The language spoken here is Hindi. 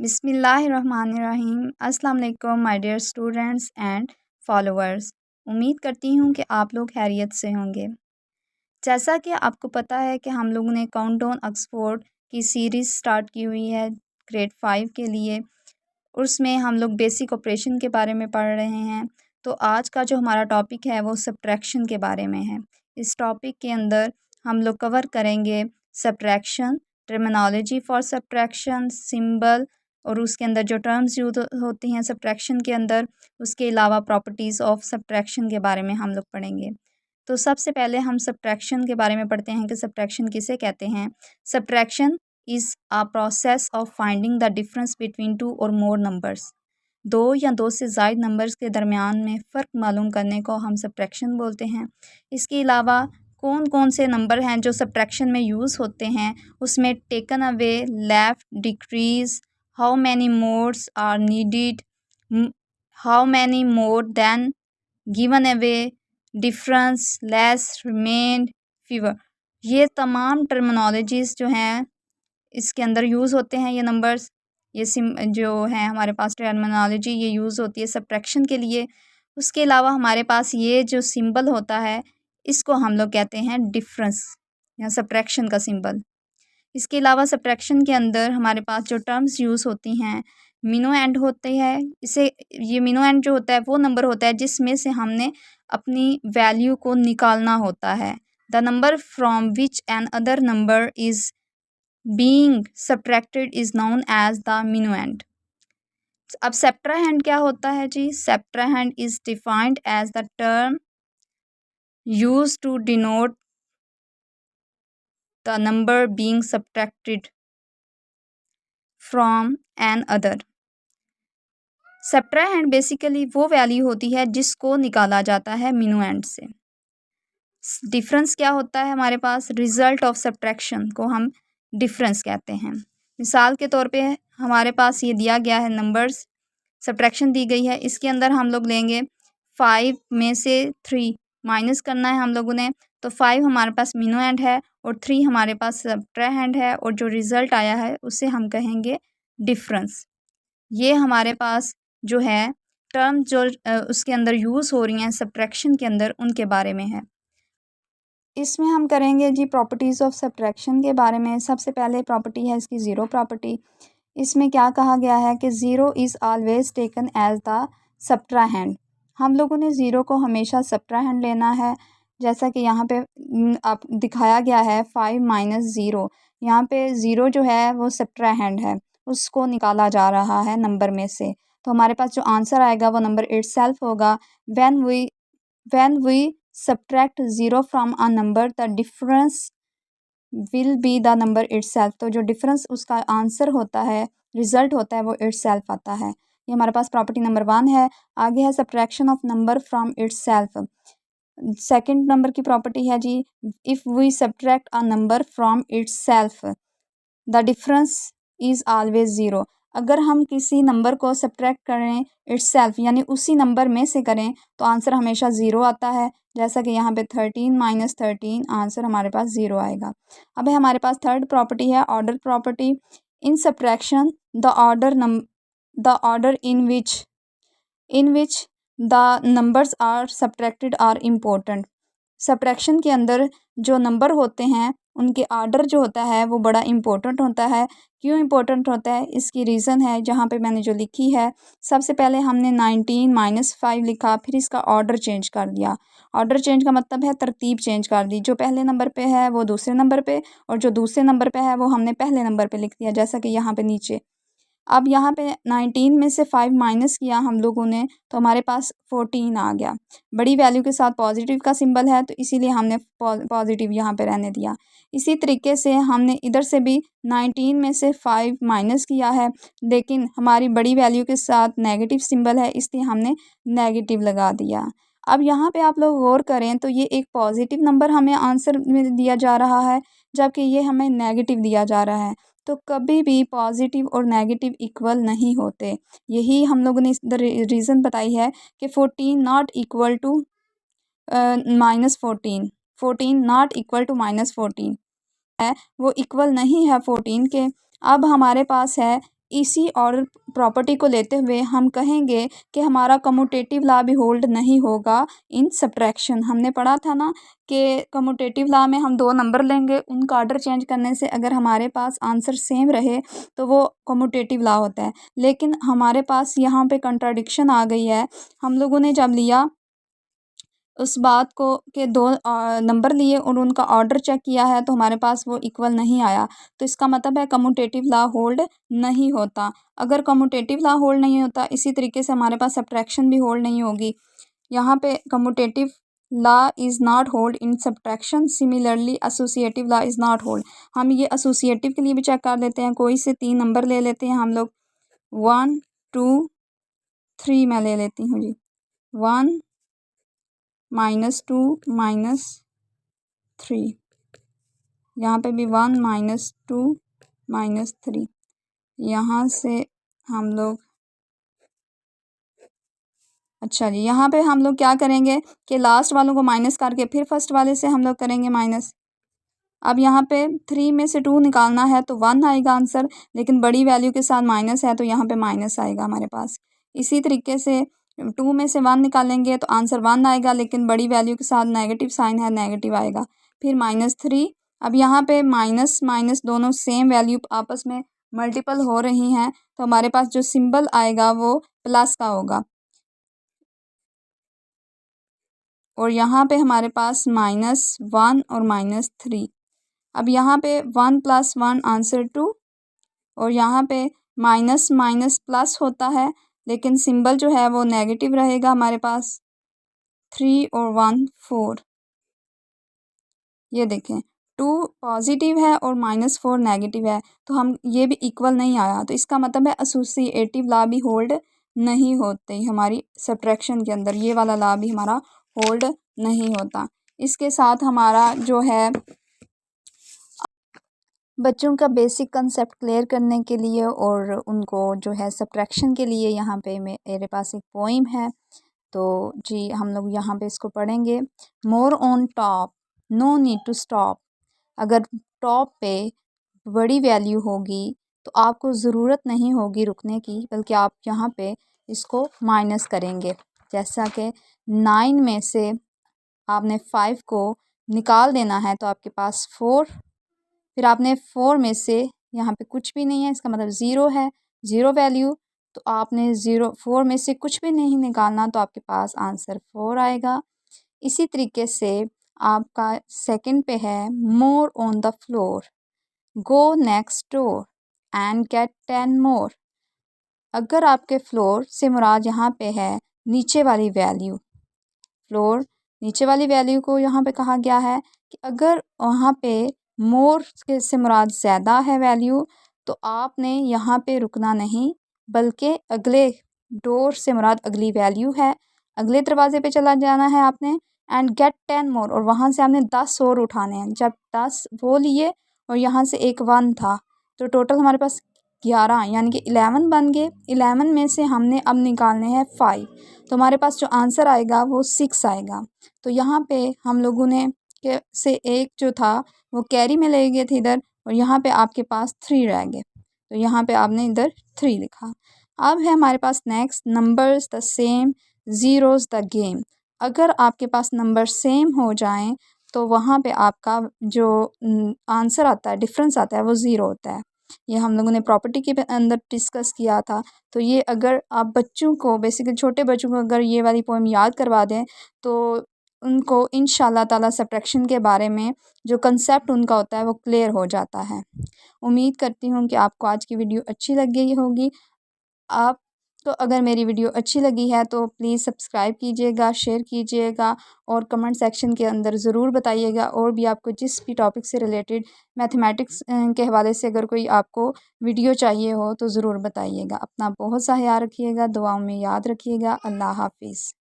बिस्मिल्लाहिर्रहमानिर्रहीम। अस्सलाम वालेकुम my dear students and followers. उम्मीद करती हूँ कि आप लोग खैरियत से होंगे। जैसा कि आपको पता है कि हम लोगों ने काउंटडाउन ऑक्सफोर्ड की सीरीज़ स्टार्ट की हुई है ग्रेड 5 के लिए। उसमें हम लोग बेसिक ऑपरेशन के बारे में पढ़ रहे हैं। तो आज का जो हमारा टॉपिक है वो सब्ट्रैक्शन के बारे में है। इस टॉपिक के अंदर हम लोग कवर करेंगे subtraction, terminology for subtraction, symbol और उसके अंदर जो टर्म्स यूज होती हैं सब्ट्रैक्शन के अंदर, उसके अलावा प्रॉपर्टीज़ ऑफ सब्ट्रैक्शन के बारे में हम लोग पढ़ेंगे। तो सबसे पहले हम सब्ट्रैक्शन के बारे में पढ़ते हैं कि सब्ट्रैक्शन किसे कहते हैं। Subtraction is a process of finding the difference between two और मोर नंबर्स। दो या दो से ज़ायद नंबर्स के दरमियान में फ़र्क मालूम करने को हम सब्ट्रैक्शन बोलते हैं। इसके अलावा कौन कौन से नंबर हैं जो सब्ट्रैक्शन में यूज़ होते हैं, उसमें taken away, left, decrease, how many more are needed, how many more than, given away, difference, less, remained, fewer, ये तमाम टर्मिनोलॉजीज़ जो हैं इसके अंदर यूज़ होते हैं। ये नंबर्स, ये जो है हमारे पास टर्मिनोलॉजी ये यूज़ होती है सब्ट्रैक्शन के लिए। उसके अलावा हमारे पास ये जो सिंबल होता है इसको हम लोग कहते हैं डिफरेंस या सब्ट्रैक्शन का सिंबल। इसके अलावा सब्ट्रैक्शन के अंदर हमारे पास जो टर्म्स यूज़ होती हैं, मिनो एंड होते हैं। इसे ये मिनो एंड जो होता है वो नंबर होता है जिसमें से हमने अपनी वैल्यू को निकालना होता है। The number from which an other number is being subtracted is known as the minuend। अब सब्ट्राहैंड क्या होता है जी? Subtrahend is defined as the term used to denote the number being subtracted from an other. Subtrahend basically वो वैल्यू होती है जिसको निकाला जाता है minuend से। डिफरेंस क्या होता है हमारे पास? रिजल्ट ऑफ सब्ट्रैक्शन को हम डिफरेंस कहते हैं। मिसाल के तौर पे हमारे पास ये दिया गया है नंबर्स, सब्ट्रैक्शन दी गई है, इसके अंदर हम लोग लेंगे 5 में से 3 माइनस करना है हम लोगों ने। तो 5 हमारे पास minuend है और 3 हमारे पास सब्ट्राहैंड है और जो रिज़ल्ट आया है उसे हम कहेंगे डिफरेंस। ये हमारे पास जो है टर्म जो उसके अंदर यूज़ हो रही हैं सब्ट्रैक्शन के अंदर, उनके बारे में है। इसमें हम करेंगे जी प्रॉपर्टीज़ ऑफ सब्ट्रैक्शन के बारे में। सबसे पहले प्रॉपर्टी है इसकी ज़ीरो प्रॉपर्टी। इसमें क्या कहा गया है कि zero is always taken as the subtrahend. हम लोगों ने ज़ीरो को हमेशा सब्ट्राहैंड लेना है। जैसा कि यहाँ पे आप दिखाया गया है 5 माइनस ज़ीरो, यहाँ पे ज़ीरो जो है वो सब्ट्राहैंड है, उसको निकाला जा रहा है नंबर में से। तो हमारे पास जो आंसर आएगा वो नंबर इटसेल्फ होगा। when we subtract 0 from a number, the difference will be the number itself। तो जो डिफरेंस उसका आंसर होता है, रिजल्ट होता है, वो itself आता है। ये हमारे पास प्रॉपर्टी नंबर 1 है। आगे है subtraction of number from itself। Second number की प्रॉपर्टी है जी, if we subtract a number from itself the difference is always zero. अगर हम किसी नंबर को सब्ट्रैक्ट करें इटसेल्फ यानी उसी नंबर में से करें तो आंसर हमेशा ज़ीरो आता है। जैसा कि यहाँ पे 13 माइनस 13 आंसर हमारे पास ज़ीरो आएगा। अब है हमारे पास थर्ड प्रॉपर्टी है order property. In subtraction the order in which the numbers are subtracted are important. Subtraction के अंदर जो नंबर होते हैं उनके आर्डर जो होता है वो बड़ा इम्पोर्टेंट होता है। क्यों इम्पोर्टेंट होता है? इसकी रीज़न है जहाँ पे मैंने जो लिखी है। सबसे पहले हमने 19 माइनस 5 लिखा, फिर इसका ऑर्डर चेंज कर दिया। ऑर्डर चेंज का मतलब है तरतीब चेंज कर दी। जो पहले नंबर पे है वो दूसरे नंबर पे, और जो दूसरे नंबर पे है वो हमने पहले नंबर पे लिख दिया, जैसा कि यहाँ पे नीचे। अब यहाँ पे 19 में से 5 माइनस किया हम लोगों ने तो हमारे पास 14 आ गया। बड़ी वैल्यू के साथ पॉजिटिव का सिंबल है तो इसीलिए हमने पॉजिटिव यहाँ पे रहने दिया। इसी तरीके से हमने इधर से भी 19 में से 5 माइनस किया है, लेकिन हमारी बड़ी वैल्यू के साथ नेगेटिव सिंबल है इसलिए हमने नेगेटिव लगा दिया। अब यहाँ पे आप लोग गौर करें तो ये एक पॉजिटिव नंबर हमें आंसर में दिया जा रहा है, जबकि ये हमें नेगेटिव दिया जा रहा है। तो कभी भी पॉजिटिव और नेगेटिव इक्वल नहीं होते। यही हम लोगों ने इस रीज़न बताई है कि 14 not equal to -14, 14 not equal to -14 है, वो इक्वल नहीं है 14 के। अब हमारे पास है इसी और प्रॉपर्टी को लेते हुए हम कहेंगे कि हमारा कम्यूटेटिव लॉ भी होल्ड नहीं होगा इन सब्ट्रैक्शन। हमने पढ़ा था ना कि कम्यूटेटिव लॉ में हम दो नंबर लेंगे, उनका ऑर्डर चेंज करने से अगर हमारे पास आंसर सेम रहे तो वो कम्यूटेटिव लॉ होता है। लेकिन हमारे पास यहाँ पे कंट्राडिक्शन आ गई है। हम लोगों ने जब लिया उस बात को के दो नंबर लिए और उनका ऑर्डर चेक किया है तो हमारे पास वो इक्वल नहीं आया, तो इसका मतलब है कम्यूटेटिव लॉ होल्ड नहीं होता। अगर कम्यूटेटिव लॉ होल्ड नहीं होता, इसी तरीके से हमारे पास सब्ट्रैक्शन भी होल्ड नहीं होगी। यहाँ पे commutative law is not hold in subtraction, similarly associative law is not hold. हम ये एसोसिएटिव के लिए भी चेक कर लेते हैं। कोई से 3 नंबर ले लेते हैं हम लोग, 1 2 3 मैं ले लेती हूँ जी। 1 -2 -3, यहाँ पे भी 1 -2 -3। यहाँ से हम लोग अच्छा जी, यहाँ पे हम लोग क्या करेंगे कि लास्ट वालों को माइनस करके फिर फर्स्ट वाले से हम लोग करेंगे माइनस। अब यहाँ पे 3 में से 2 निकालना है तो 1 आएगा आंसर, लेकिन बड़ी वैल्यू के साथ माइनस है तो यहाँ पे माइनस आएगा हमारे पास। इसी तरीके से 2 में से 1 निकालेंगे तो आंसर 1 आएगा, लेकिन बड़ी वैल्यू के साथ नेगेटिव साइन है, नेगेटिव आएगा। फिर -3। अब यहाँ पे माइनस माइनस दोनों सेम वैल्यू आपस में मल्टीपल हो रही हैं, तो हमारे पास जो सिंबल आएगा वो प्लस का होगा। और यहाँ पे हमारे पास -1 और -3। अब यहाँ पे 1 + 1 आंसर 2, और यहाँ पे माइनस माइनस प्लस होता है, लेकिन सिंबल जो है वो नेगेटिव रहेगा हमारे पास। 3 और 1 4। ये देखें 2 पॉजिटिव है और -4 नेगेटिव है, तो हम ये भी इक्वल नहीं आया, तो इसका मतलब है एसोसिएटिव लॉ भी होल्ड नहीं होती हमारी सब्ट्रैक्शन के अंदर। ये वाला लॉ भी हमारा होल्ड नहीं होता। इसके साथ हमारा जो है बच्चों का बेसिक कंसेप्ट क्लियर करने के लिए और उनको जो है सब्ट्रैक्शन के लिए यहाँ पे मेरे पास एक पोइम है, तो जी हम लोग यहाँ पे इसको पढ़ेंगे। More on top, no need to stop. अगर टॉप पे बड़ी वैल्यू होगी तो आपको ज़रूरत नहीं होगी रुकने की, बल्कि आप यहाँ पे इसको माइनस करेंगे। जैसा कि 9 में से आपने 5 को निकाल देना है तो आपके पास 4, फिर आपने 4 में से यहाँ पे कुछ भी नहीं है, इसका मतलब 0 है, 0 वैल्यू, तो आपने 4 में से कुछ भी नहीं निकालना, तो आपके पास आंसर 4 आएगा। इसी तरीके से आपका सेकंड पे है more on the floor, go next door and get 10 more. अगर आपके फ्लोर से मुराद यहाँ पे है नीचे वाली वैल्यू, फ्लोर नीचे वाली वैल्यू को यहाँ पे कहा गया है कि अगर वहाँ पे मोर के से मुराद ज़्यादा है वैल्यू, तो आपने यहाँ पे रुकना नहीं, बल्कि अगले डोर से मुराद अगली वैल्यू है, अगले दरवाजे पे चला जाना है आपने, एंड गेट 10 मोर, और वहाँ से आपने 10 और उठाने हैं। जब 10 वो लिए और यहाँ से एक 1 था, तो टोटल हमारे पास 11 यानी कि 11 बन गए। 11 में से हमने अब निकालने हैं 5, तो हमारे पास जो आंसर आएगा वो 6 आएगा। तो यहाँ पे हम लोगों ने के से एक जो था वो कैरी में ले गए थे इधर, और यहाँ पे आपके पास 3 रह गए, तो यहाँ पे आपने इधर 3 लिखा। अब है हमारे पास next, numbers the same, zeros the game. अगर आपके पास नंबर सेम हो जाएं तो वहाँ पे आपका जो आंसर आता है, डिफरेंस आता है, वो 0 होता है। ये हम लोगों ने प्रॉपर्टी के अंदर डिस्कस किया था। तो ये अगर आप बच्चों को, बेसिकली छोटे बच्चों को अगर ये वाली पोएम याद करवा दें तो उनको इंशाल्लाह ताला सब्ट्रैक्शन के बारे में जो कंसेप्ट उनका होता है वो क्लियर हो जाता है। उम्मीद करती हूँ कि आपको आज की वीडियो अच्छी लग गई होगी। आप तो अगर मेरी वीडियो अच्छी लगी है तो प्लीज़ सब्सक्राइब कीजिएगा, शेयर कीजिएगा और कमेंट सेक्शन के अंदर ज़रूर बताइएगा। और भी आपको जिस भी टॉपिक से रिलेटेड मैथमेटिक्स के हवाले से अगर कोई आपको वीडियो चाहिए हो तो ज़रूर बताइएगा। अपना बहुत सा ख्याल रखिएगा, दुआओं में याद रखिएगा। अल्लाह हाफिज़।